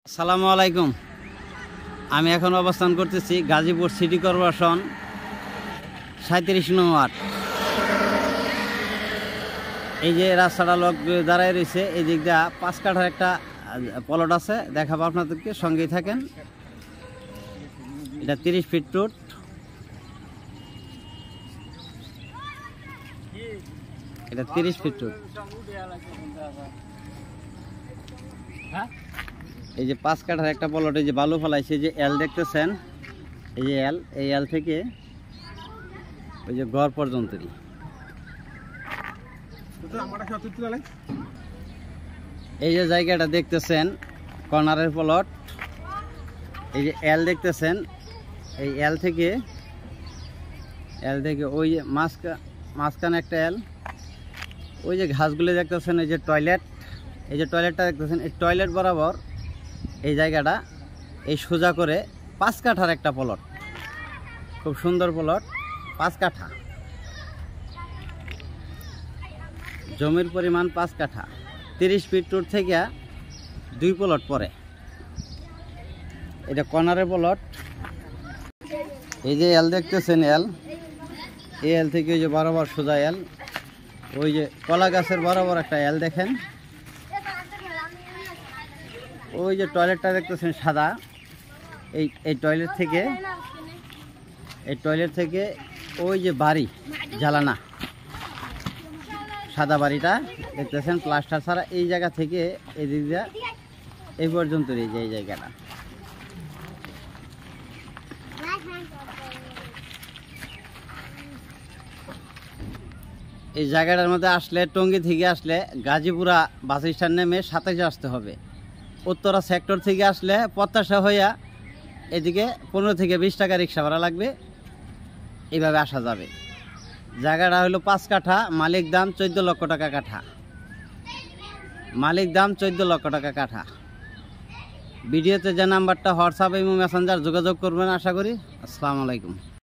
আসসালামু আলাইকুম। আমি এখন অবস্থান করতেছি গাজীপুর সিটি কর্পোরেশন 37 নং ওয়ার্ড। এই যে রাস্তাটা লোক দাঁড়ায় রয়েছে, এই দিক দিয়ে 5 কাঠার একটা প্লট আছে, দেখাবো আপনাদেরকে, সঙ্গেই থাকেন। এটা 30 ফিট রোড। এটা 30 ফিট রোড। এই যে 5 কাঠার একটা প্লট, এই যে বালু ফেলাইছে, যে এল দেখতেছেন, এই যে এল, এই এল থেকে ওই যে ঘর পর্যন্তই। এই যে জায়গাটা দেখতেছেন কর্নারের প্লট, এই যে এল দেখতেছেন, এই এল থেকে ওই যে মাঝখানে একটা এল, ওই যে ঘাসগুলো দেখতেছেন, এই যে টয়লেট, এই যে টয়লেটটা দেখতেছেন, এই টয়লেট বরাবর এই জায়গাটা এই সোজা করে 5 কাঠার একটা প্লট, খুব সুন্দর প্লট, 5 কাঠা জমির পরিমাণ, 5 কাঠা, 30 ফিট রোড থেকে 2 প্লট পরে। এটা কর্নারের প্লট। এই যে এল দেখতেছেন, এল, এই এল থেকে ওই যে বরাবর সোজা এল, ওই যে কলা গাছের বরাবর একটা এল দেখেন। ওই যে টয়লেটটা দেখতেছেন সাদা, এই টয়লেট থেকে ওই যে বাড়ি জ্বালানা সাদা বাড়িটা দেখতেছেন, প্লাস্টার ছাড়া, এই জায়গা থেকে এই দিক দিয়ে এই পর্যন্ত এই যে এই জায়গাটা। এই জায়গাটার মধ্যে আসলে, টঙ্গী থেকে আসলে গাজীপুরা বাস স্ট্যান্ড নেমে 27 আসতে হবে। উত্তরা সেক্টর থেকে আসলে প্রত্যাশা হইয়া এদিকে 15 থেকে 20 টাকা রিক্সা ভাড়া লাগবে, এইভাবে আসা যাবে। জায়গাটা হলো 5 কাঠা, মালিক দাম 14 লক্ষ টাকা কাঠা, মালিক দাম 14 লক্ষ টাকা কাঠা। ভিডিওতে যে নাম্বারটা হোয়াটসঅ্যাপ এবং মেসেঞ্জার যোগাযোগ করবেন আশা করি। আসসালামু আলাইকুম।